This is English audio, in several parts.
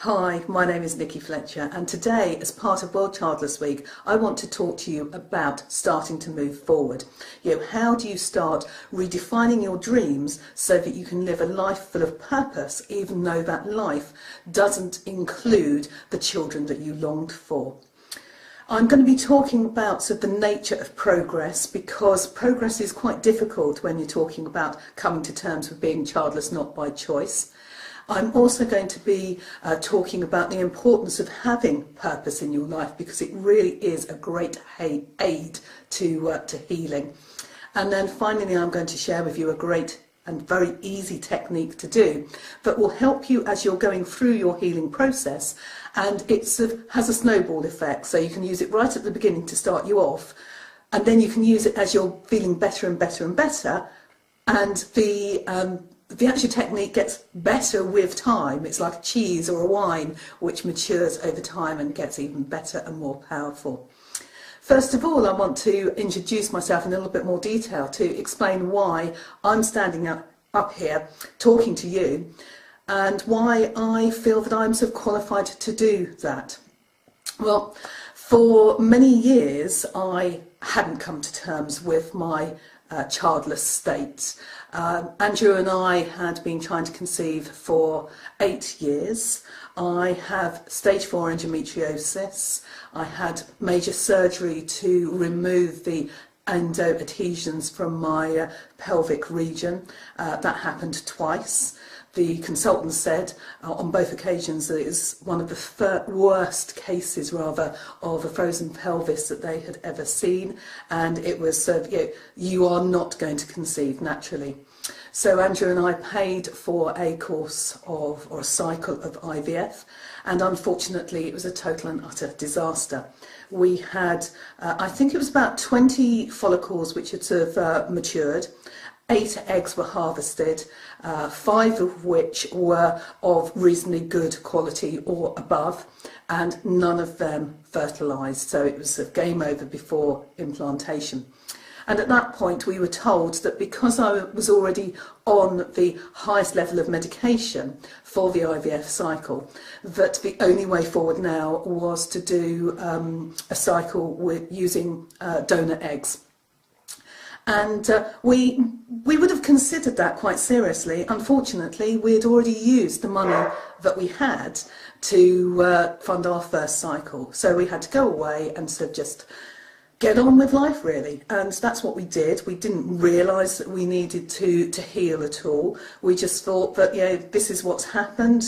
Hi, my name is Nikki Fletcher, and today, as part of World Childless Week, I want to talk to you about starting to move forward. How do you start redefining your dreams so that you can live a life full of purpose, even though that life doesn't include the children that you longed for? I'm going to be talking about the nature of progress, because progress is quite difficult when you're talking about coming to terms with being childless not by choice. I'm also going to be talking about the importance of having purpose in your life, because it really is a great aid to healing. And then finally, I'm going to share with you a great and very easy technique to do that will help you as you're going through your healing process, and it has a snowball effect, so you can use it right at the beginning to start you off, and then you can use it as you're feeling better and better and better, and the actual technique gets better with time. It's like a cheese or a wine which matures over time and gets even better and more powerful. First of all, I want to introduce myself in a little bit more detail to explain why I'm standing up here talking to you and why I feel that I'm qualified to do that. Well, for many years I hadn't come to terms with my childless state. Andrew and I had been trying to conceive for 8 years. I have stage 4 endometriosis. I had major surgery to remove the endo adhesions from my pelvic region. That happened twice. The consultant said on both occasions that it was one of the worst cases, rather, of a frozen pelvis that they had ever seen, and it was you are not going to conceive naturally. So Andrew and I paid for a course or a cycle of IVF, and unfortunately it was a total and utter disaster. We had, I think it was about 20 follicles which had matured. 8 eggs were harvested, 5 of which were of reasonably good quality or above, and none of them fertilised. So it was a game over before implantation. And at that point we were told that because I was already on the highest level of medication for the IVF cycle, that the only way forward now was to do a cycle with using donor eggs. And we would have considered that quite seriously. Unfortunately, we had already used the money that we had to fund our first cycle. So we had to go away and just get on with life, really. And that's what we did. We didn't realise that we needed to heal at all. We just thought that, this is what's happened,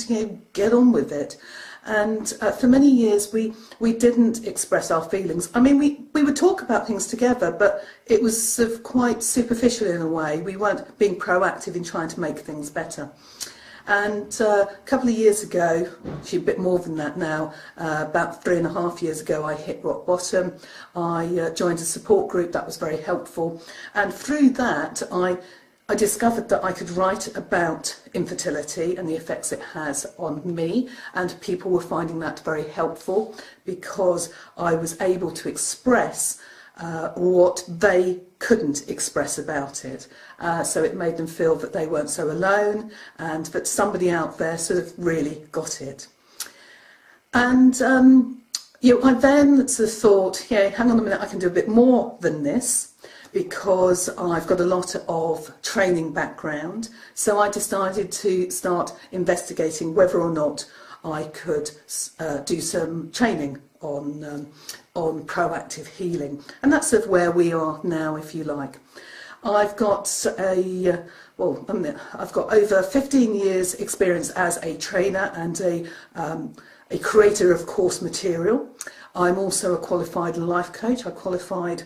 get on with it. And for many years we didn't express our feelings. I mean, we would talk about things together, but it was quite superficial in a way. We weren't being proactive in trying to make things better. And a couple of years ago, actually a bit more than that now, about 3.5 years ago, I hit rock bottom. I joined a support group that was very helpful, and through that I discovered that I could write about infertility and the effects it has on me, and people were finding that very helpful because I was able to express what they couldn't express about it. So it made them feel that they weren't so alone and that somebody out there really got it. And I then thought, hang on a minute, I can do a bit more than this, because I've got a lot of training background. So I decided to start investigating whether or not I could do some training on proactive healing, and that's where we are now, if you like. I've got I've got over 15 years experience as a trainer and a creator of course material. I'm also a qualified life coach. I qualified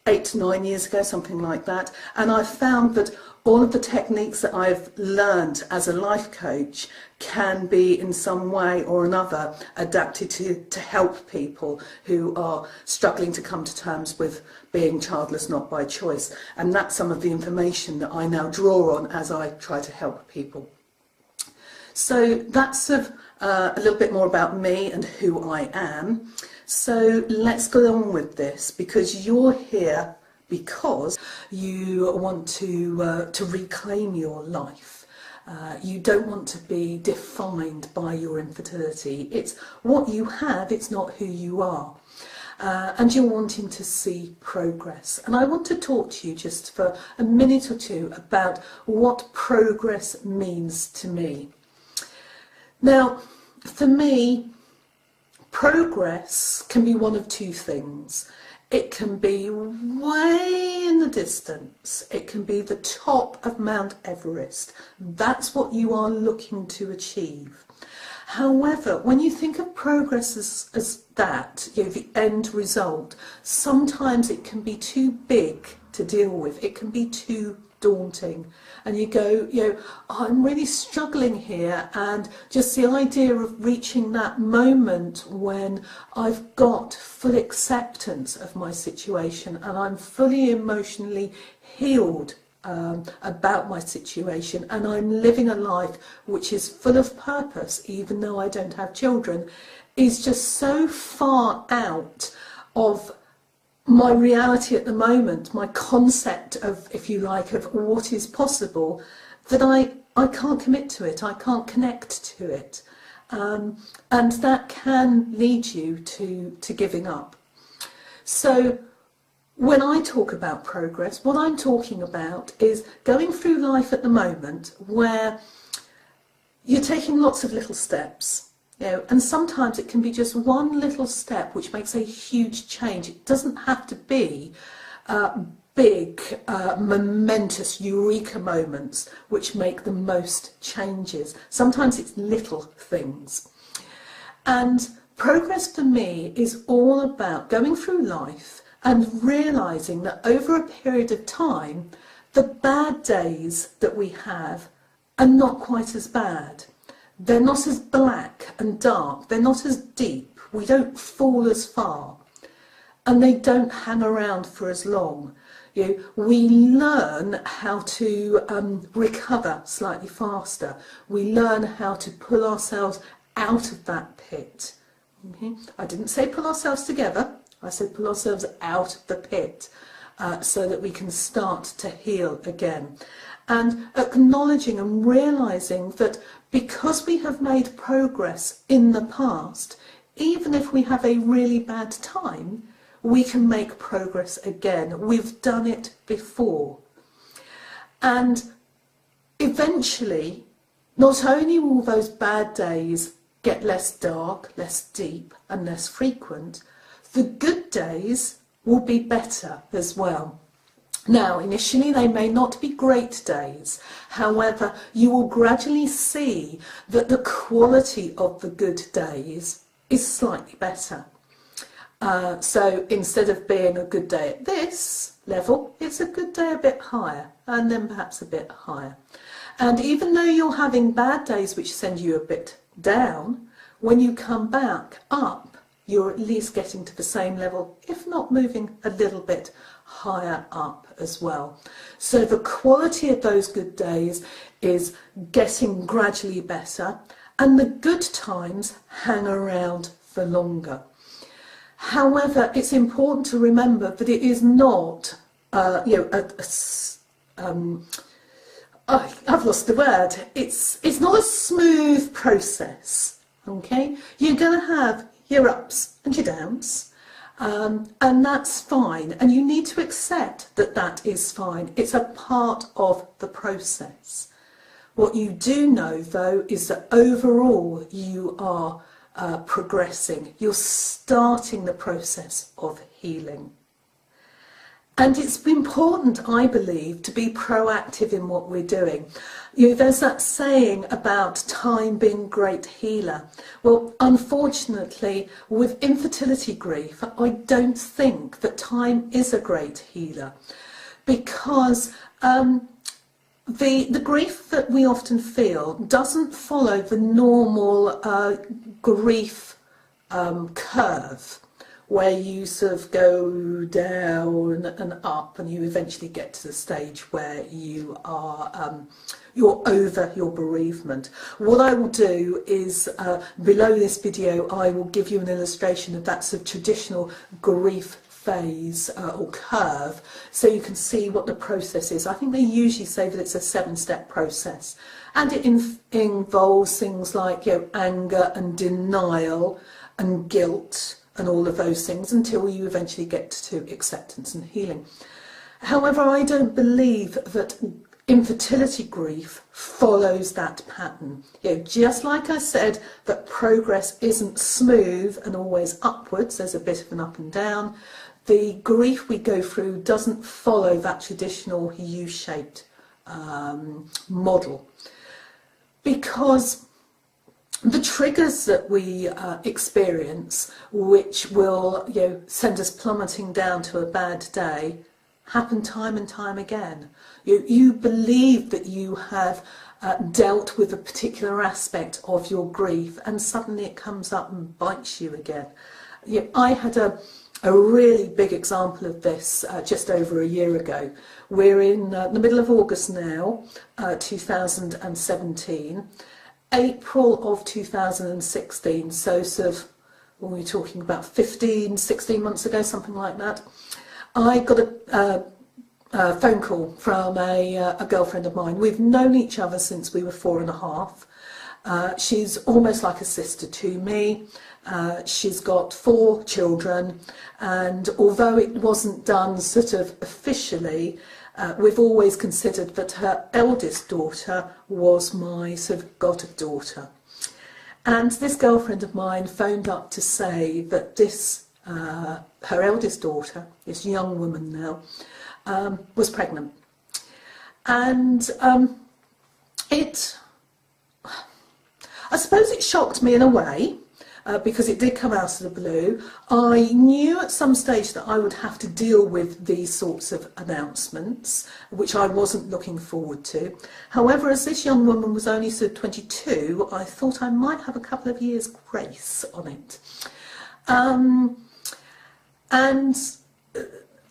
8 to 9 years ago, something like that, and I've found that all of the techniques that I've learned as a life coach can be in some way or another adapted to help people who are struggling to come to terms with being childless not by choice, and that's some of the information that I now draw on as I try to help people. So that's a little bit more about me and who I am. So let's go on with this, because you're here because you want to reclaim your life. You don't want to be defined by your infertility. It's what you have, it's not who you are. And you're wanting to see progress. And I want to talk to you just for a minute or two about what progress means to me. Now, for me, progress can be one of two things. It can be way in the distance. It can be the top of Mount Everest. That's what you are looking to achieve. However, when you think of progress as that, the end result, sometimes it can be too big to deal with. It can be too daunting. And you go, oh, I'm really struggling here, and just the idea of reaching that moment when I've got full acceptance of my situation and I'm fully emotionally healed about my situation, and I'm living a life which is full of purpose even though I don't have children, is just so far out of my reality at the moment, my concept of, if you like, of what is possible, that I can't commit to it, I can't connect to it. And that can lead you to giving up. So when I talk about progress, what I'm talking about is going through life at the moment where you're taking lots of little steps. And sometimes it can be just one little step which makes a huge change. It doesn't have to be big, momentous eureka moments which make the most changes. Sometimes it's little things. And progress for me is all about going through life and realising that over a period of time, the bad days that we have are not quite as bad. They're not as black and dark, they're not as deep, we don't fall as far, and they don't hang around for as long. We learn how to recover slightly faster. We learn how to pull ourselves out of that pit. Okay? I didn't say pull ourselves together, I said pull ourselves out of the pit so that we can start to heal again. And acknowledging and realising that because we have made progress in the past, even if we have a really bad time, we can make progress again. We've done it before. And eventually, not only will those bad days get less dark, less deep and less frequent, the good days will be better as well. Now, initially they may not be great days, however, you will gradually see that the quality of the good days is slightly better. So instead of being a good day at this level, it's a good day a bit higher, and then perhaps a bit higher. And even though you're having bad days which send you a bit down, when you come back up, you're at least getting to the same level, if not moving a little bit higher up as well. So the quality of those good days is getting gradually better, and the good times hang around for longer. However, it's important to remember that it is not, I've lost the word. It's not a smooth process. Okay, you're going to have your ups and your downs. And that's fine, and you need to accept that that is fine. It's a part of the process. What you do know, though, is that overall you are progressing. You're starting the process of healing. And it's important, I believe, to be proactive in what we're doing. There's that saying about time being a great healer. Well, unfortunately, with infertility grief, I don't think that time is a great healer, because the grief that we often feel doesn't follow the normal grief curve, where you sort of go down and up, and you eventually get to the stage where you are you're over your bereavement. What I will do is below this video I will give you an illustration of that sort of traditional grief phase or curve, so you can see what the process is. I think they usually say that it's a 7-step process, And it involves things like, anger and denial and guilt and all of those things until you eventually get to acceptance and healing. However, I don't believe that infertility grief follows that pattern. Just like I said, that progress isn't smooth and always upwards, there's a bit of an up and down. The grief we go through doesn't follow that traditional U-shaped model, because the triggers that we experience, which will send us plummeting down to a bad day, happen time and time again. You believe that you have dealt with a particular aspect of your grief, and suddenly it comes up and bites you again. I had a really big example of this just over a year ago. We're in the middle of August now, 2017. April of 2016, so sort of, when we're talking about 16 months ago, something like that, I got a phone call from a girlfriend of mine. We've known each other since we were 4.5. She's almost like a sister to me. She's got 4 children, and although it wasn't done sort of officially, we've always considered that her eldest daughter was my sort of goddaughter. And this girlfriend of mine phoned up to say that this, her eldest daughter, this young woman now, was pregnant. And I suppose it shocked me in a way, because it did come out of the blue. I knew at some stage that I would have to deal with these sorts of announcements, which I wasn't looking forward to. However, as this young woman was only sort of 22, I thought I might have a couple of years grace on it. And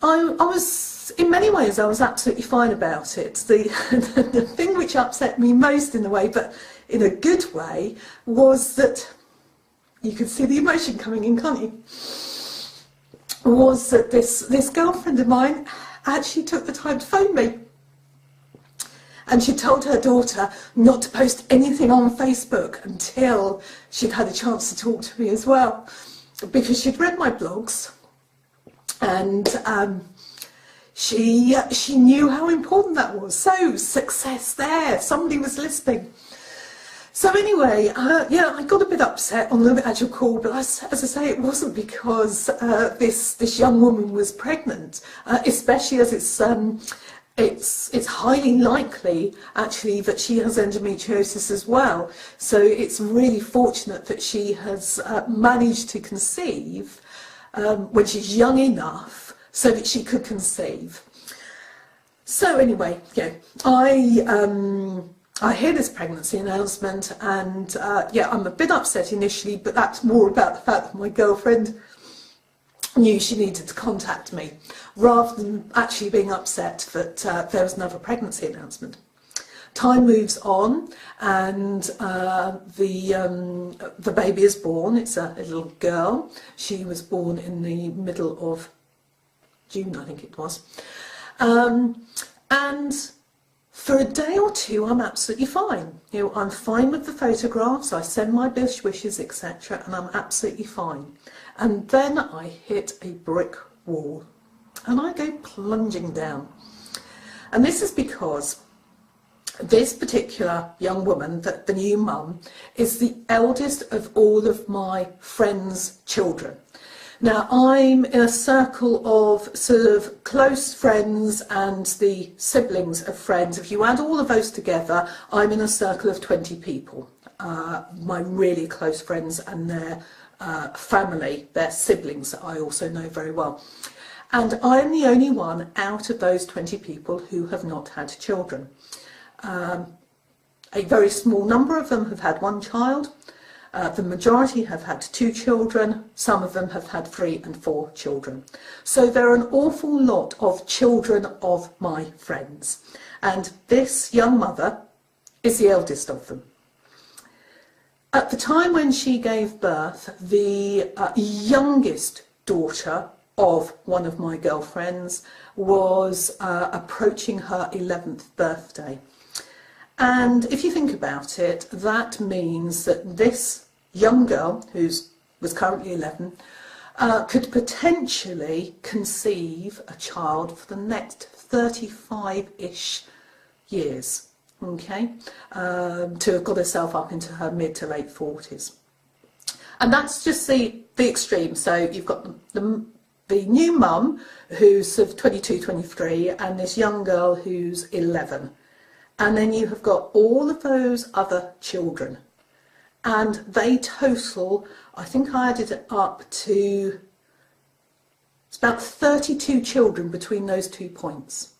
I was, in many ways, I was absolutely fine about it. The thing which upset me most in a way, but in a good way, was that, you can see the emotion coming in, can't you? Was that this girlfriend of mine actually took the time to phone me. And she told her daughter not to post anything on Facebook until she'd had a chance to talk to me as well. Because she'd read my blogs, and she knew how important that was. So, success there, somebody was listening. So anyway, yeah, I got a bit upset on the actual call, but as I say, it wasn't because this young woman was pregnant, especially as it's highly likely actually that she has endometriosis as well. So it's really fortunate that she has managed to conceive when she's young enough so that she could conceive. So anyway, yeah, I hear this pregnancy announcement, and yeah, I'm a bit upset initially, but that's more about the fact that my girlfriend knew she needed to contact me, rather than actually being upset that there was another pregnancy announcement. Time moves on, and the baby is born. It's a little girl. She was born in the middle of June, I think it was. And for a day or two, I'm absolutely fine. I'm fine with the photographs, I send my best wishes, etc., and I'm absolutely fine. And then I hit a brick wall, and I go plunging down. And this is because this particular young woman, the new mum, is the eldest of all of my friends' children. Now, I'm in a circle of sort of close friends and the siblings of friends. If you add all of those together, I'm in a circle of 20 people. My really close friends and their family, their siblings that I also know very well. And I'm the only one out of those 20 people who have not had children. A very small number of them have had 1 child. The majority have had 2 children, some of them have had 3 and 4 children. So there are an awful lot of children of my friends, and this young mother is the eldest of them. At the time when she gave birth, the youngest daughter of one of my girlfriends was approaching her 11th birthday. And if you think about it, that means that this young girl, who was currently 11, could potentially conceive a child for the next 35-ish years, okay, to have got herself up into her mid to late 40s. And that's just the extreme. So you've got the new mum who's sort of 22, 23, and this young girl who's 11. And then you have got all of those other children. And they total, I think I added it up to, it's about 32 children between those 2 points.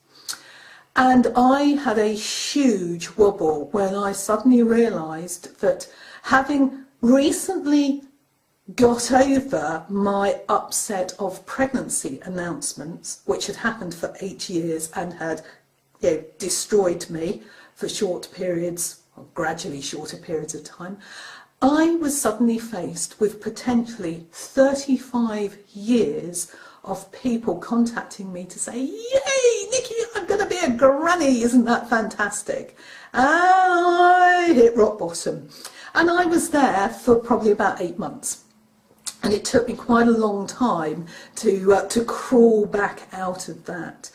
And I had a huge wobble when I suddenly realised that, having recently got over my upset of pregnancy announcements, which had happened for 8 years and had, you know, destroyed me for short periods, or gradually shorter periods of time, I was suddenly faced with potentially 35 years of people contacting me to say, "Yay, Nikki, I'm going to be a granny, isn't that fantastic?" And I hit rock bottom. And I was there for probably about 8 months. And it took me quite a long time to crawl back out of that.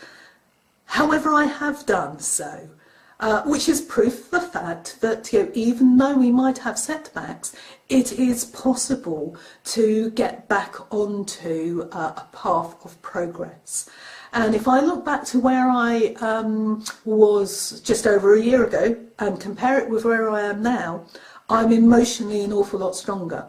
However, I have done so, which is proof of the fact that, you know, even though we might have setbacks, it is possible to get back onto a path of progress. And if I look back to where I was just over a year ago and compare it with where I am now, I'm emotionally an awful lot stronger.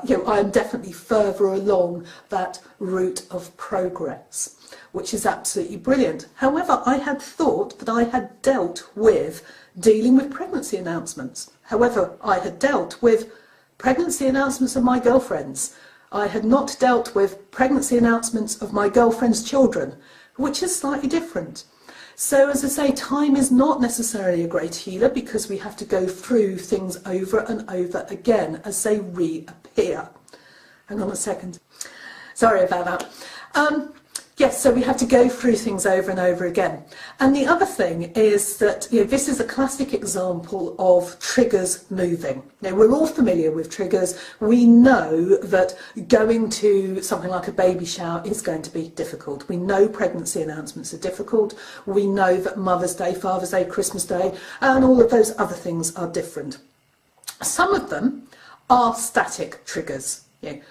You know, I'm definitely further along that route of progress, which is absolutely brilliant. However, I had thought that I had dealt with dealing with pregnancy announcements. However, I had dealt with pregnancy announcements of my girlfriends. I had not dealt with pregnancy announcements of my girlfriend's children, which is slightly different. So, as I say, time is not necessarily a great healer, because we have to go through things over and over again as they reappear. Hang on a second. Sorry about that. Yes, so we have to go through things over and over again. And the other thing is that, you know, this is a classic example of triggers moving. Now, we're all familiar with triggers. We know that going to something like a baby shower is going to be difficult. We know pregnancy announcements are difficult. We know that Mother's Day, Father's Day, Christmas Day, and all of those other things are different. Some of them are static triggers. You know,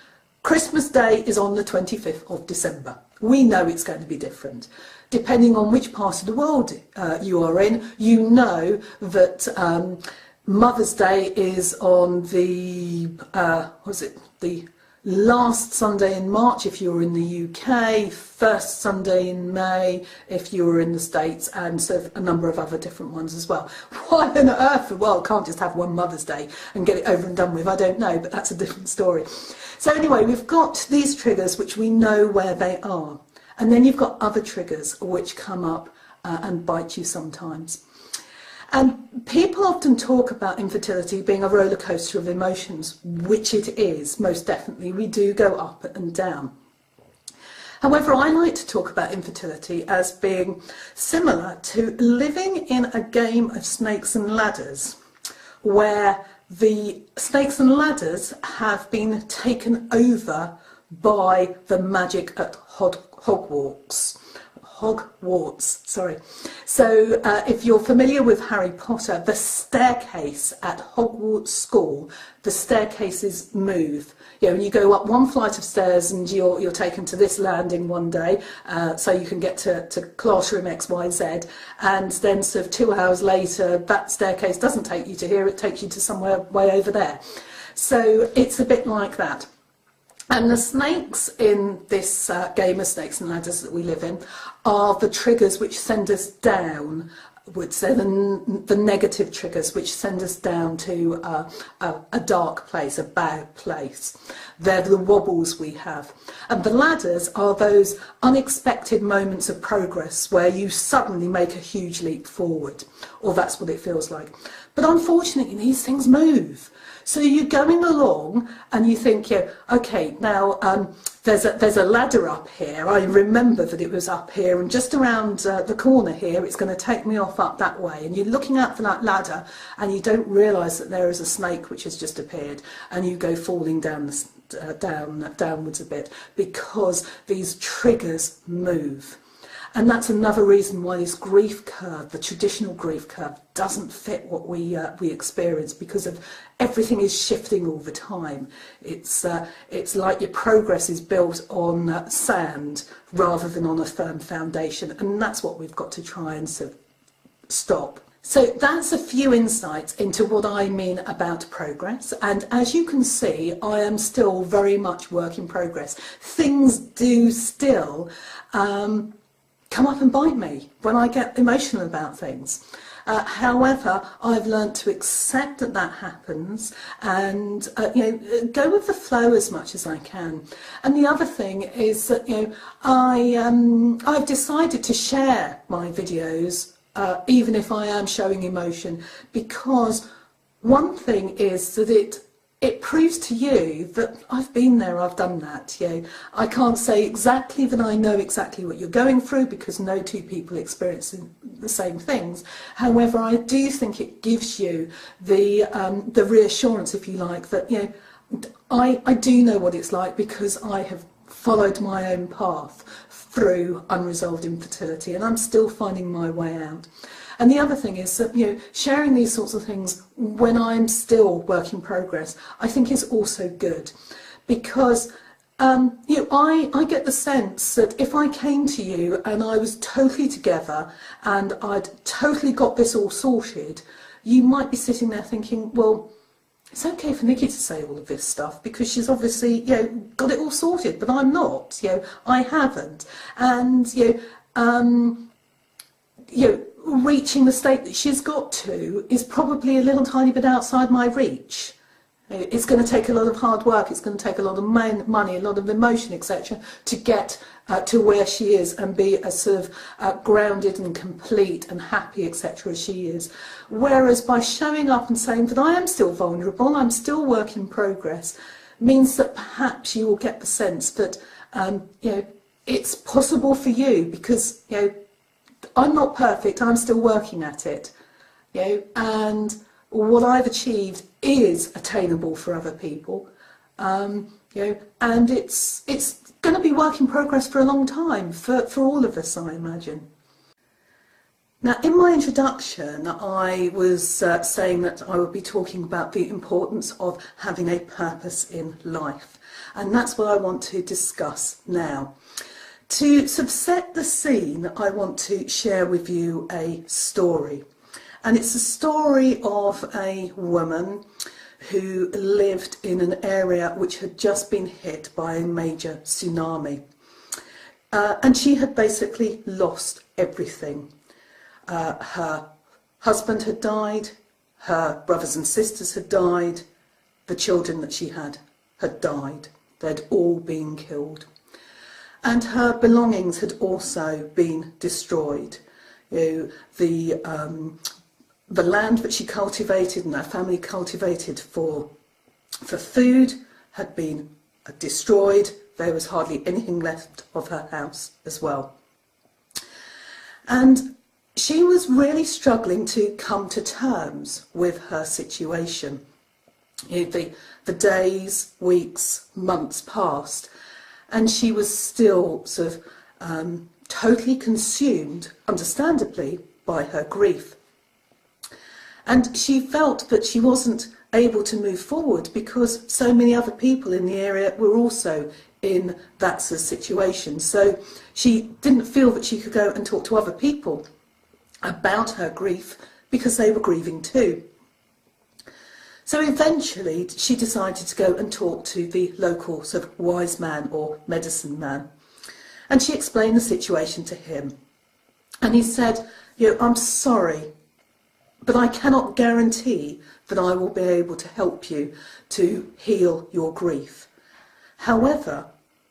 Christmas Day is on the 25th of December. We know it's going to be different. Depending on which part of the world you are in, you know that Mother's Day is on the, the last Sunday in March if you're in the UK, first Sunday in May if you're in the States, and sort of a number of other different ones as well. Why on earth the world can't just have one Mother's Day and get it over and done with, I don't know, but that's a different story. So anyway, we've got these triggers which we know where they are. And then you've got other triggers which come up and bite you sometimes. And people often talk about infertility being a roller coaster of emotions, which it is, most definitely. We do go up and down. However, I like to talk about infertility as being similar to living in a game of snakes and ladders, where the snakes and ladders have been taken over by the magic at Hogwarts. Sorry. So if you're familiar with Harry Potter, the staircase at Hogwarts School, the staircases move. You know, and you go up one flight of stairs and you're taken to this landing one day, so you can get to classroom XYZ, and then sort of 2 hours later that staircase doesn't take you to here, it takes you to somewhere way over there. So it's a bit like that. And the snakes in this game of snakes and ladders that we live in are the triggers which send us down. Would say the negative triggers which send us down to a dark place, a bad place. They're the wobbles we have. And the ladders are those unexpected moments of progress where you suddenly make a huge leap forward, or that's what it feels like. But unfortunately, these things move. So you're going along and you think, yeah, okay, now there's a ladder up here. I remember that it was up here, and just around the corner here, it's going to take me off up that way. And you're looking out for that ladder, and you don't realise that there is a snake which has just appeared, and you go falling down downwards a bit because these triggers move. And that's another reason why this grief curve, the traditional grief curve, doesn't fit what we experience, because of everything is shifting all the time. It's like your progress is built on sand rather than on a firm foundation, and that's what we've got to try and sort of stop. So that's a few insights into what I mean about progress, and as you can see, I am still very much work in progress. Things do still come up and bite me when I get emotional about things. However, I've learned to accept that that happens, and go with the flow as much as I can. And the other thing is that I've decided to share my videos even if I am showing emotion, because one thing is that it proves to you that I've been there, I've done that. I can't say exactly that I know exactly what you're going through, because no two people experience the same things. However, I do think it gives you the reassurance, if you like, that I do know what it's like, because I have followed my own path through unresolved infertility, and I'm still finding my way out. And the other thing is that sharing these sorts of things when I'm still work in progress, I think is also good, because I get the sense that if I came to you and I was totally together and I'd totally got this all sorted, you might be sitting there thinking, well, it's okay for Nikki to say all of this stuff because she's obviously got it all sorted, but I'm not. I haven't, and reaching the state that she's got to is probably a little tiny bit outside my reach. It's going to take a lot of hard work, it's going to take a lot of money, a lot of emotion, etc., to get to where she is and be as sort of grounded and complete and happy, etc., as she is. Whereas by showing up and saying that I am still vulnerable, I'm still work in progress, means that perhaps you will get the sense that it's possible for you, because I'm not perfect, I'm still working at it, and what I've achieved is attainable for other people, and it's going to be work in progress for a long time, for all of us, I imagine. Now, in my introduction, I was saying that I would be talking about the importance of having a purpose in life, and that's what I want to discuss now. To sort of set the scene, I want to share with you a story. And it's a story of a woman who lived in an area which had just been hit by a major tsunami. And she had basically lost everything. Her husband had died, her brothers and sisters had died, the children that she had died. They'd all been killed. And her belongings had also been destroyed. The land that she cultivated and her family cultivated for food had been destroyed. There was hardly anything left of her house as well. And she was really struggling to come to terms with her situation. The days, weeks, months passed, and she was still sort of totally consumed, understandably, by her grief. And she felt that she wasn't able to move forward because so many other people in the area were also in that sort of situation. So she didn't feel that she could go and talk to other people about her grief because they were grieving too. So eventually she decided to go and talk to the local sort of wise man or medicine man. And she explained the situation to him. And he said, I'm sorry, but I cannot guarantee that I will be able to help you to heal your grief. However,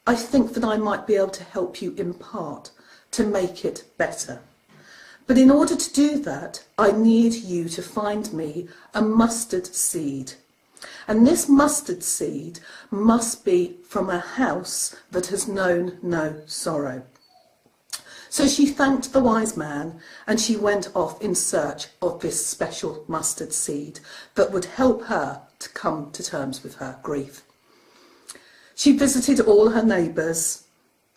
I think that I might be able to help you in part to make it better. But in order to do that, I need you to find me a mustard seed. And this mustard seed must be from a house that has known no sorrow. So she thanked the wise man, and she went off in search of this special mustard seed that would help her to come to terms with her grief. She visited all her neighbours,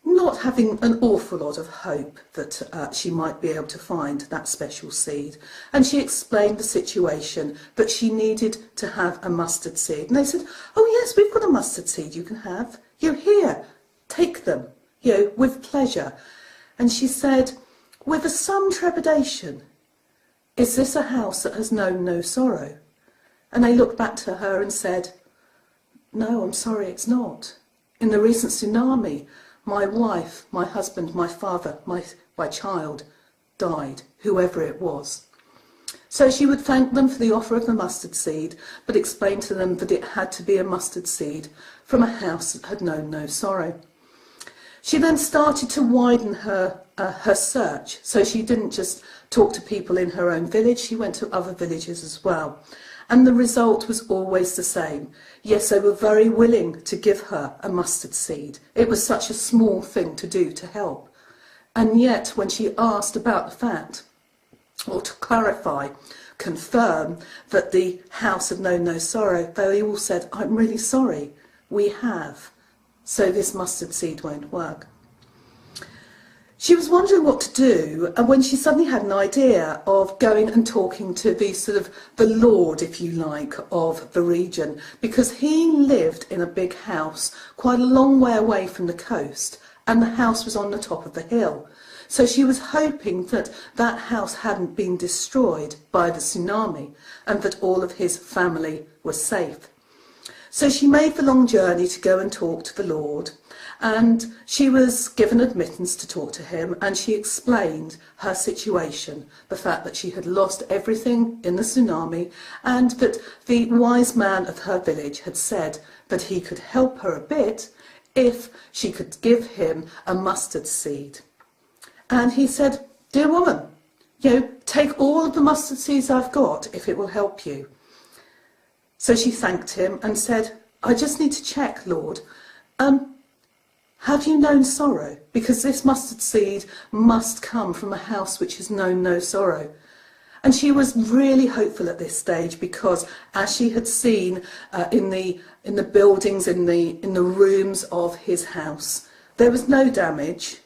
not having an awful lot of hope that she might be able to find that special seed. And she explained the situation, that she needed to have a mustard seed. And they said, oh yes, we've got a mustard seed you can have. You're here, take them, with pleasure. And she said, with some trepidation, is this a house that has known no sorrow? And they looked back to her and said, no, I'm sorry, it's not. In the recent tsunami, my wife, my husband, my father, my child died, whoever it was. So she would thank them for the offer of the mustard seed, but explain to them that it had to be a mustard seed from a house that had known no sorrow. She then started to widen her search, so she didn't just talk to people in her own village, she went to other villages as well. And the result was always the same. Yes, they were very willing to give her a mustard seed. It was such a small thing to do to help. And yet, when she asked about the fact, or to clarify, confirm that the house had known no sorrow, they all said, I'm really sorry, we have. So this mustard seed won't work. She was wondering what to do, and when she suddenly had an idea of going and talking to the Lord, if you like, of the region, because he lived in a big house quite a long way away from the coast, and the house was on the top of the hill. So she was hoping that that house hadn't been destroyed by the tsunami, and that all of his family was safe. So she made the long journey to go and talk to the Lord, and she was given admittance to talk to him, and she explained her situation, the fact that she had lost everything in the tsunami, and that the wise man of her village had said that he could help her a bit if she could give him a mustard seed. And he said, dear woman, take all of the mustard seeds I've got if it will help you. So she thanked him and said, I just need to check, Lord, have you known sorrow? Because this mustard seed must come from a house which has known no sorrow. And she was really hopeful at this stage, because as she had seen in the buildings, in the rooms of his house, there was no damage.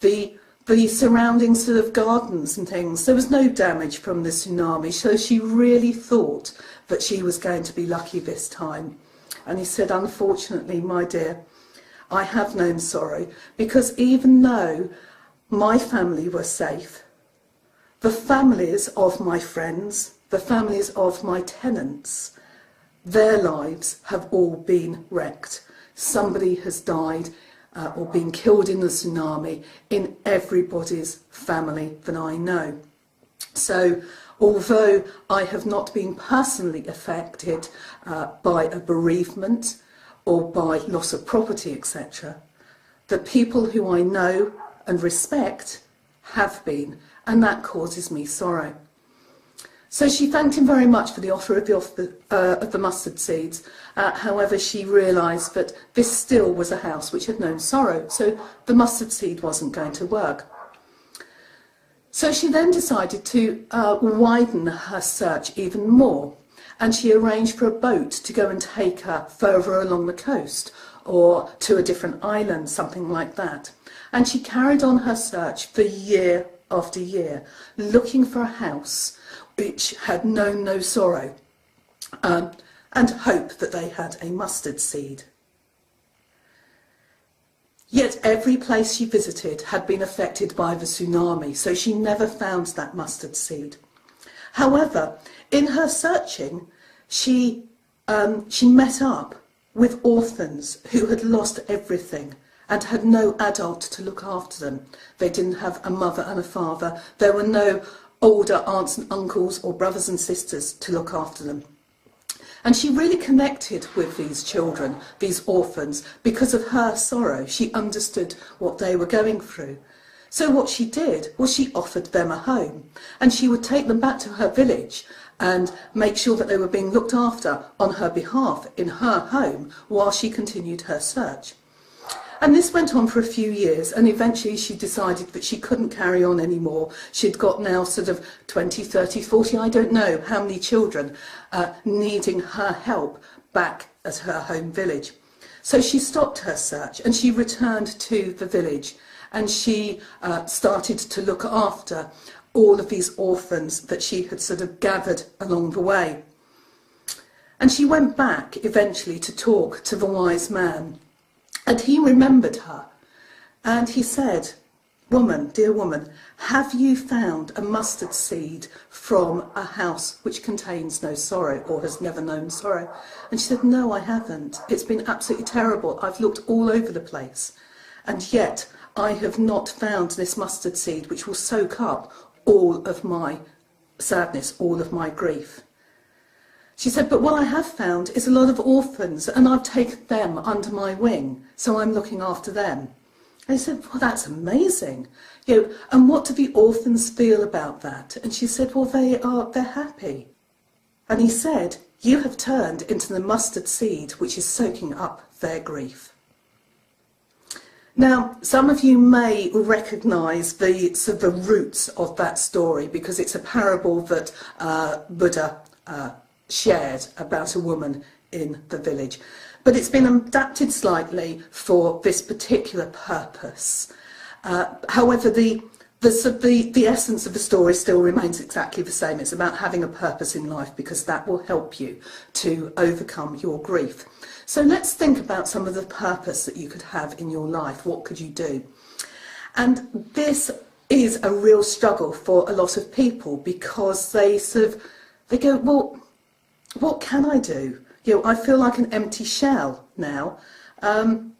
The surrounding gardens and things, there was no damage from the tsunami. So she really thought that she was going to be lucky this time. And he said, unfortunately, my dear, I have known sorrow, because even though my family were safe, the families of my friends, the families of my tenants, their lives have all been wrecked. Somebody has died or been killed in the tsunami in everybody's family that I know. So although I have not been personally affected by a bereavement or by loss of property, etc., the people who I know and respect have been, and that causes me sorrow. So she thanked him very much for the offer of the mustard seeds. However, she realised that this still was a house which had known sorrow, so the mustard seed wasn't going to work. So she then decided to widen her search even more, and she arranged for a boat to go and take her further along the coast or to a different island, something like that. And she carried on her search for year after year, looking for a house which had known no sorrow, and hoped that they had a mustard seed. Yet every place she visited had been affected by the tsunami, so she never found that mustard seed. However, in her searching, she met up with orphans who had lost everything and had no adult to look after them. They didn't have a mother and a father. There were no older aunts and uncles or brothers and sisters to look after them. And she really connected with these children, these orphans, because of her sorrow. She understood what they were going through. So what she did was she offered them a home, and she would take them back to her village and make sure that they were being looked after on her behalf in her home while she continued her search. And this went on for a few years, and eventually she decided that she couldn't carry on anymore. She'd got now sort of 20, 30, 40, I don't know how many children needing her help back at her home village. So she stopped her search and she returned to the village, and she started to look after all of these orphans that she had sort of gathered along the way. And she went back eventually to talk to the wise man. And he remembered her, and he said, "Woman, dear woman, have you found a mustard seed from a house which contains no sorrow or has never known sorrow?" And she said, "No, I haven't. It's been absolutely terrible. I've looked all over the place, and yet I have not found this mustard seed which will soak up all of my sadness, all of my grief." She said, "But what I have found is a lot of orphans, and I've taken them under my wing, so I'm looking after them." And he said, "Well, that's amazing. And what do the orphans feel about that?" And she said, "Well, they're happy." And he said, "You have turned into the mustard seed which is soaking up their grief." Now, some of you may recognise the roots of that story, because it's a parable that Buddha shared about a woman in the village, but it's been adapted slightly for this particular purpose. However, the essence of the story still remains exactly the same. It's about having a purpose in life, because that will help you to overcome your grief. So let's think about some of the purpose that you could have in your life. What could you do? And this is a real struggle for a lot of people, because they go, "Well, what can I do? I feel like an empty shell now." And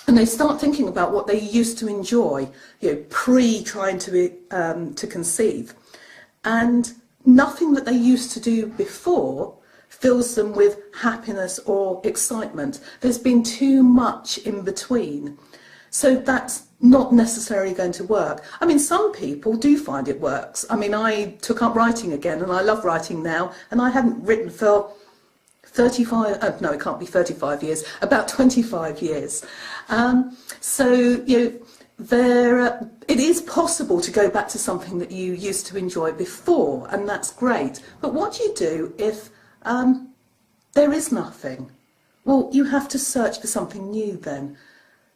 they start thinking about what they used to enjoy, pre trying to conceive, and nothing that they used to do before fills them with happiness or excitement. There's been too much in between, so that's not necessarily going to work. I mean, some people do find it works. I mean, I took up writing again, and I love writing now, and I haven't written for 35, no, it can't be 35 years, about 25 years. It is possible to go back to something that you used to enjoy before, and that's great. But what do you do if there is nothing? Well, you have to search for something new then.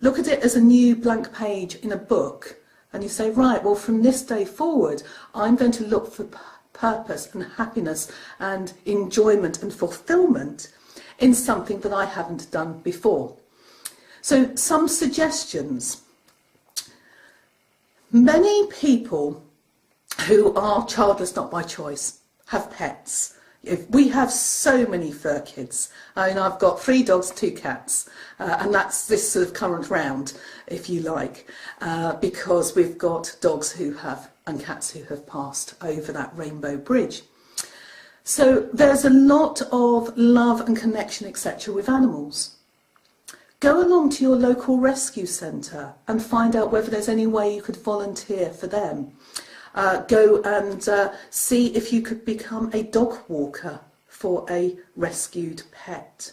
Look at it as a new blank page in a book, and you say, right, well, from this day forward, I'm going to look for purpose and happiness and enjoyment and fulfillment in something that I haven't done before. So some suggestions. Many people who are childless not by choice have pets. We have so many fur kids. I mean, I've got 3 dogs, 2 cats, and that's this sort of current round, if you like, because we've got dogs and cats who have passed over that rainbow bridge. So there's a lot of love and connection, etc., with animals. Go along to your local rescue centre and find out whether there's any way you could volunteer for them. Go and see if you could become a dog walker for a rescued pet.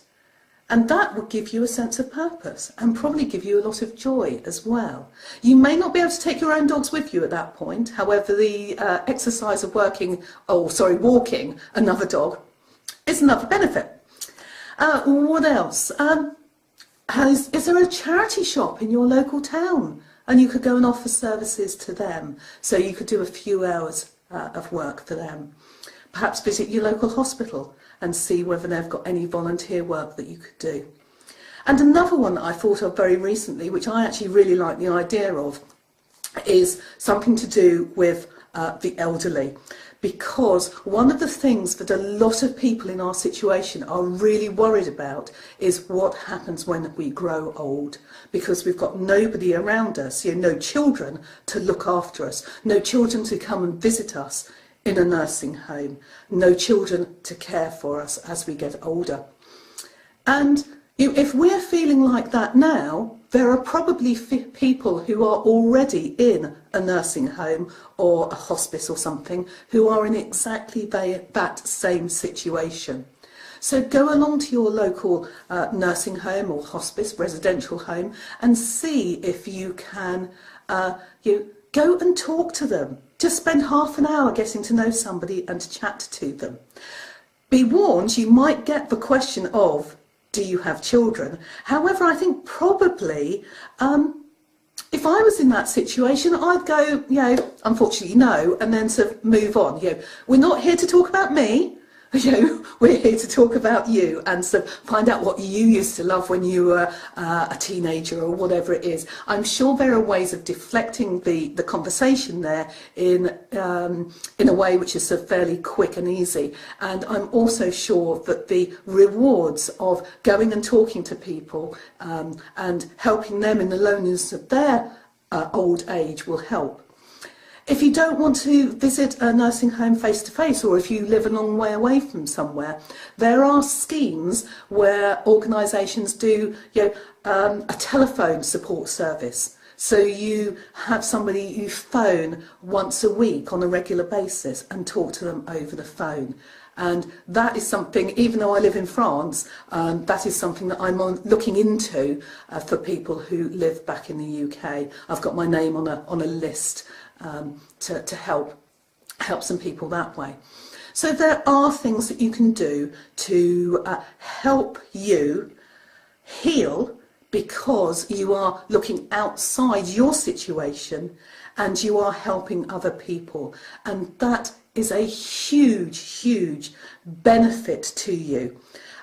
And that would give you a sense of purpose and probably give you a lot of joy as well. You may not be able to take your own dogs with you at that point. However, the exercise of walking another dog is another benefit. What else? Is there a charity shop in your local town? And you could go and offer services to them. So you could do a few hours of work for them. Perhaps visit your local hospital and see whether they've got any volunteer work that you could do. And another one that I thought of very recently, which I actually really like the idea of, is something to do with the elderly. Because one of the things that a lot of people in our situation are really worried about is what happens when we grow old. Because we've got nobody around us, no children to look after us, no children to come and visit us in a nursing home, no children to care for us as we get older. And if we're feeling like that now, there are probably people who are already in a nursing home or a hospice or something who are in exactly that same situation. So go along to your local nursing home or hospice, residential home, and see if you can go and talk to them. Just spend half an hour getting to know somebody and chat to them. Be warned, you might get the question of, do you have children? However, I think probably if I was in that situation, I'd go, unfortunately no, and then sort of move on. We're not here to talk about me. We're here to talk about you, and so find out what you used to love when you were a teenager or whatever it is. I'm sure there are ways of deflecting the conversation there in a way which is sort of fairly quick and easy. And I'm also sure that the rewards of going and talking to people and helping them in the loneliness of their old age will help. If you don't want to visit a nursing home face to face, or if you live a long way away from somewhere, there are schemes where organisations do a telephone support service. So you have somebody you phone once a week on a regular basis and talk to them over the phone. And that is something, even though I live in France, that is something that I'm looking into for people who live back in the UK. I've got my name on a list to help some people that way. So there are things that you can do to help you heal, because you are looking outside your situation and you are helping other people, and that is a huge benefit to you.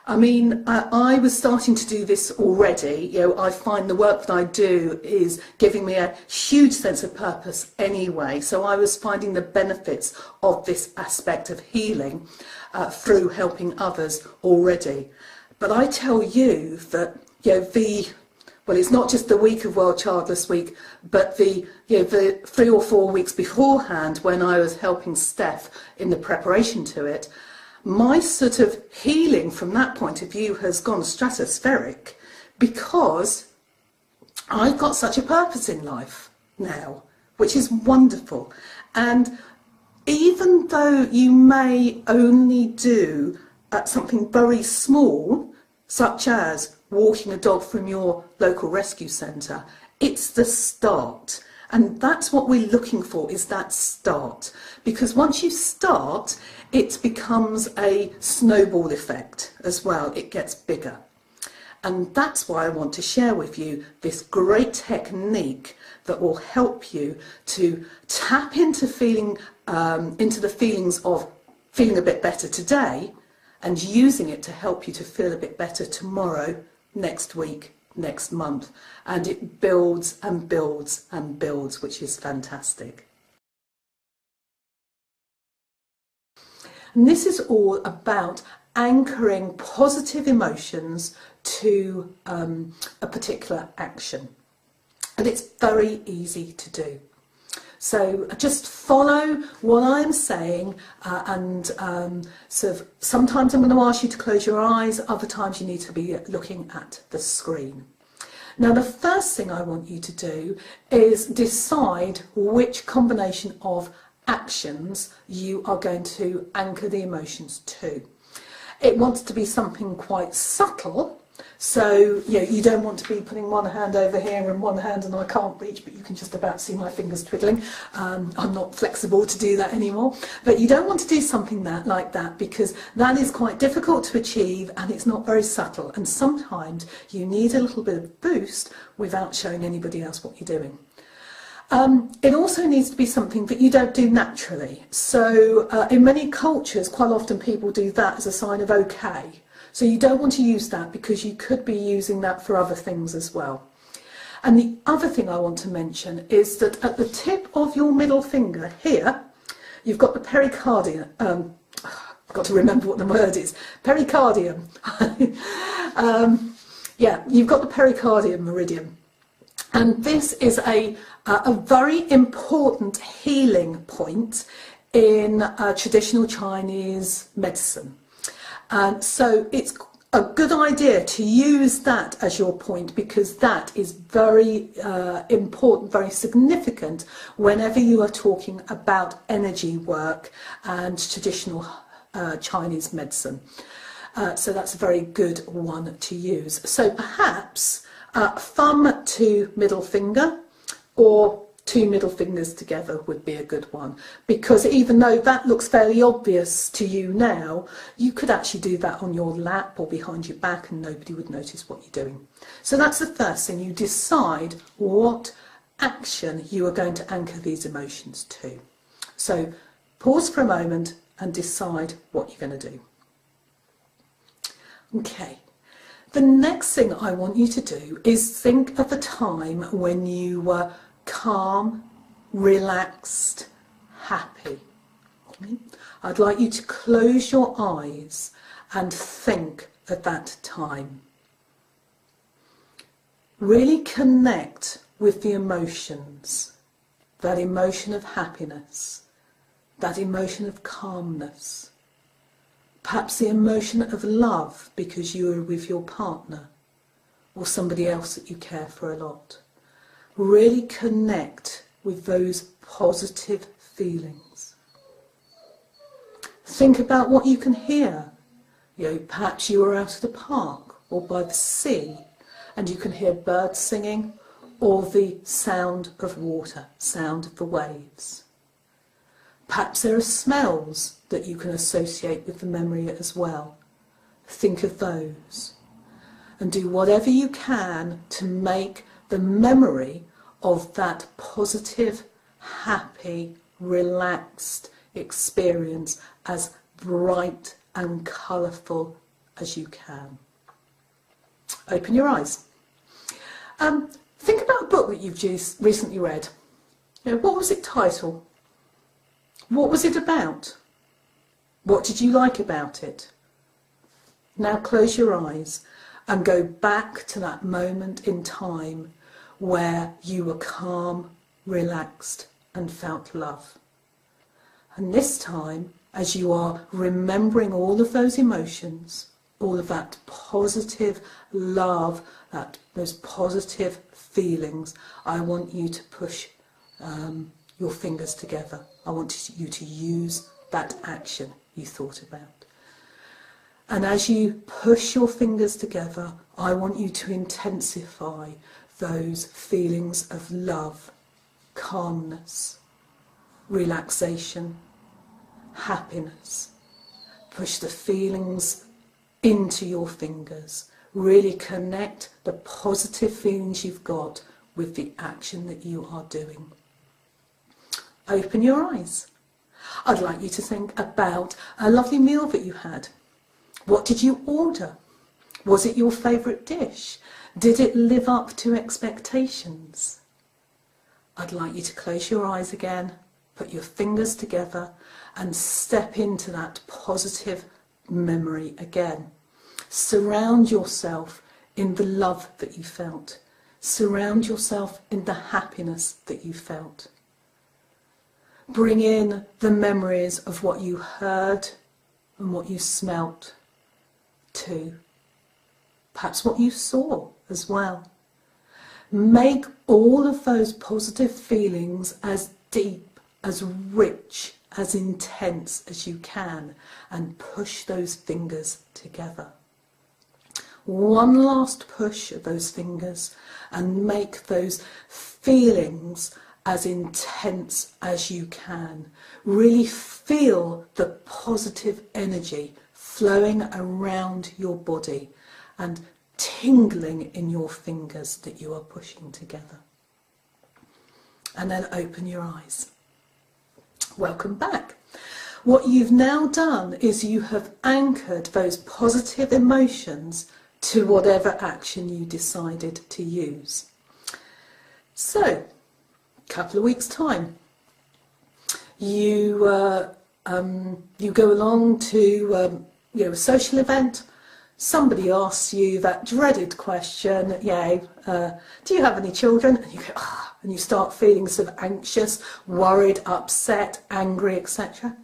I mean, I was starting to do this already. I find the work that I do is giving me a huge sense of purpose anyway. So I was finding the benefits of this aspect of healing through helping others already. But I tell you that, well, it's not just the week of World Childless Week, but the 3 or 4 weeks beforehand, when I was helping Steph in the preparation to it, my sort of healing from that point of view has gone stratospheric, because I've got such a purpose in life now, which is wonderful. And even though you may only do something very small, such as walking a dog from your local rescue centre, it's the start. And that's what we're looking for, is that start. Because once you start, it becomes a snowball effect as well. It gets bigger. And that's why I want to share with you this great technique that will help you to tap into into the feelings of feeling a bit better today, and using it to help you to feel a bit better tomorrow, next week, next month. And it builds and builds and builds, which is fantastic. And this is all about anchoring positive emotions to a particular action. And it's very easy to do. So just follow what I'm saying, and sort of sometimes I'm going to ask you to close your eyes, other times you need to be looking at the screen. Now, the first thing I want you to do is decide which combination of actions you are going to anchor the emotions to. It wants to be something quite subtle. So you don't want to be putting one hand over here and one hand, and I can't reach, but you can just about see my fingers twiddling. I'm not flexible to do that anymore. But you don't want to do something like that, because that is quite difficult to achieve and it's not very subtle. And sometimes you need a little bit of boost without showing anybody else what you're doing. It also needs to be something that you don't do naturally. So in many cultures, quite often people do that as a sign of okay. So you don't want to use that, because you could be using that for other things as well. And the other thing I want to mention is that at the tip of your middle finger here, you've got the pericardium. I've got to remember what the word is. Pericardium. You've got the pericardium meridian. And this is a very important healing point in traditional Chinese medicine. So it's a good idea to use that as your point, because that is very important, very significant whenever you are talking about energy work and traditional Chinese medicine. So that's a very good one to use. So perhaps thumb to middle finger, or two middle fingers together would be a good one, because even though that looks fairly obvious to you now, you could actually do that on your lap or behind your back and nobody would notice what you're doing. So that's the first thing. You decide what action you are going to anchor these emotions to. So pause for a moment and decide what you're going to do. Okay. The next thing I want you to do is think of a time when you were calm, relaxed, happy. I'd like you to close your eyes and think of that time. Really connect with the emotions, that emotion of happiness, that emotion of calmness, perhaps the emotion of love because you are with your partner or somebody else that you care for a lot. Really connect with those positive feelings. Think about what you can hear. Perhaps you are out at the park or by the sea and you can hear birds singing, or the sound of water, sound of the waves. Perhaps there are smells that you can associate with the memory as well. Think of those and do whatever you can to make the memory of that positive, happy, relaxed experience as bright and colourful as you can. Open your eyes. Think about a book that you've just recently read. What was it titled? What was it about? What did you like about it? Now close your eyes and go back to that moment in time where you were calm, relaxed and felt love. And this time, as you are remembering all of those emotions, all of that positive love, those positive feelings, I want you to push your fingers together. I want you to use that action you thought about. And as you push your fingers together, I want you to intensify those feelings of love, calmness, relaxation, happiness. Push the feelings into your fingers. Really connect the positive feelings you've got with the action that you are doing. Open your eyes. I'd like you to think about a lovely meal that you had. What did you order? Was it your favourite dish? Did it live up to expectations? I'd like you to close your eyes again, put your fingers together and step into that positive memory again. Surround yourself in the love that you felt. Surround yourself in the happiness that you felt. Bring in the memories of what you heard and what you smelt too. Perhaps what you saw as well. Make all of those positive feelings as deep, as rich, as intense as you can, and push those fingers together. One last push of those fingers and make those feelings as intense as you can. Really feel the positive energy flowing around your body and tingling in your fingers that you are pushing together. And then open your eyes. Welcome back. What you've now done is you have anchored those positive emotions to whatever action you decided to use. So, a couple of weeks' time, you go along to a social event. Somebody asks you that dreaded question, do you have any children? And you go, and you start feeling sort of anxious, worried, upset, angry, etc.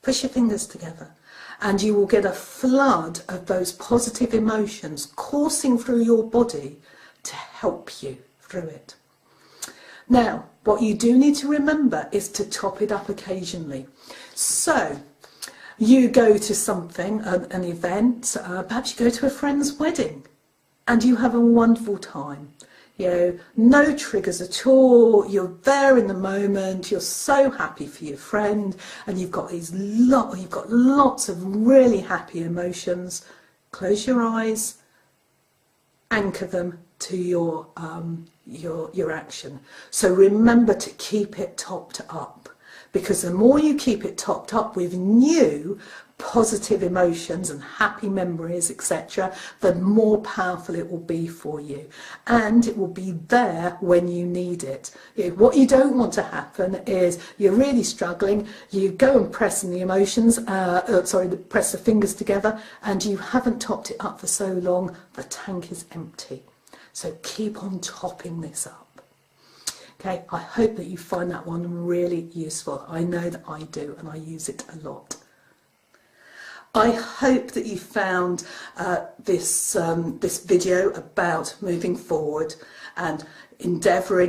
Push your fingers together and you will get a flood of those positive emotions coursing through your body to help you through it. Now, what you do need to remember is to top it up occasionally. So, you go to something, an event, perhaps you go to a friend's wedding, and you have a wonderful time. You know, no triggers at all, you're there in the moment, you're so happy for your friend, and you've got lots of really happy emotions. Close your eyes, anchor them to your action. So remember to keep it topped up, because the more you keep it topped up with new positive emotions and happy memories, etc., the more powerful it will be for you, and it will be there when you need it. What you don't want to happen is you're really struggling, you go and press in the emotions, press the fingers together, and you haven't topped it up for so long, the tank is empty. So keep on topping this up. Okay, I hope that you find that one really useful. I know that I do, and I use it a lot. I hope that you found this video about moving forward and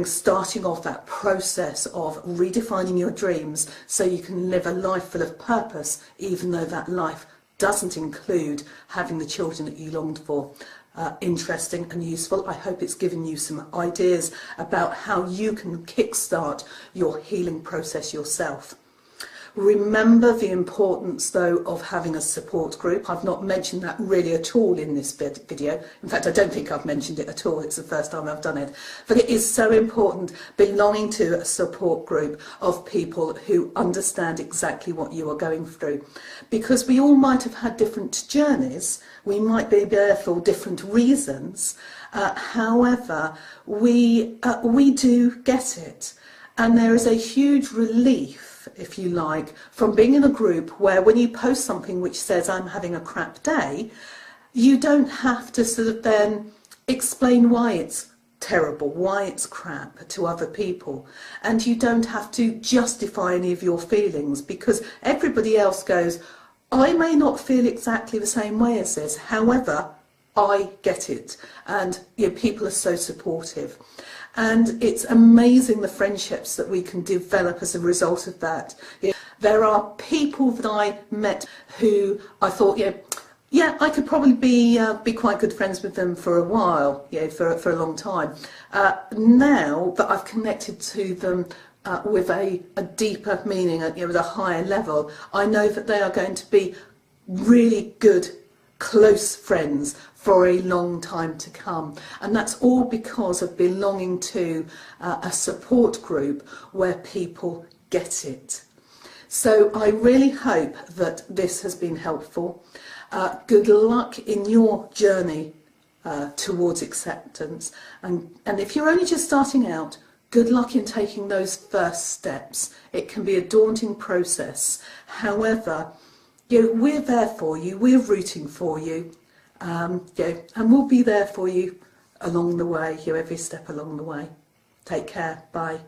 starting off that process of redefining your dreams so you can live a life full of purpose, even though that life doesn't include having the children that you longed for. Interesting and useful. I hope it's given you some ideas about how you can kickstart your healing process yourself. Remember the importance, though, of having a support group. I've not mentioned that really at all in this video. In fact, I don't think I've mentioned it at all. It's the first time I've done it. But it is so important belonging to a support group of people who understand exactly what you are going through. Because we all might have had different journeys. We might be there for different reasons. However, we do get it. And there is a huge relief, if you like, from being in a group where when you post something which says I'm having a crap day, you don't have to sort of then explain why it's terrible, why it's crap to other people. And you don't have to justify any of your feelings, because everybody else goes, I may not feel exactly the same way as this, however, I get it. And people are so supportive. And it's amazing the friendships that we can develop as a result of that. There are people that I met who I thought, yeah, I could probably be quite good friends with them for a while, for a long time. Now that I've connected to them with a deeper meaning, with a higher level, I know that they are going to be really good, close friends for a long time to come. And that's all because of belonging to a support group where people get it. So I really hope that this has been helpful. Good luck in your journey towards acceptance. And if you're only just starting out, good luck in taking those first steps. It can be a daunting process. However, we're there for you, we're rooting for you, and we'll be there for you along the way, every step along the way. Take care, bye.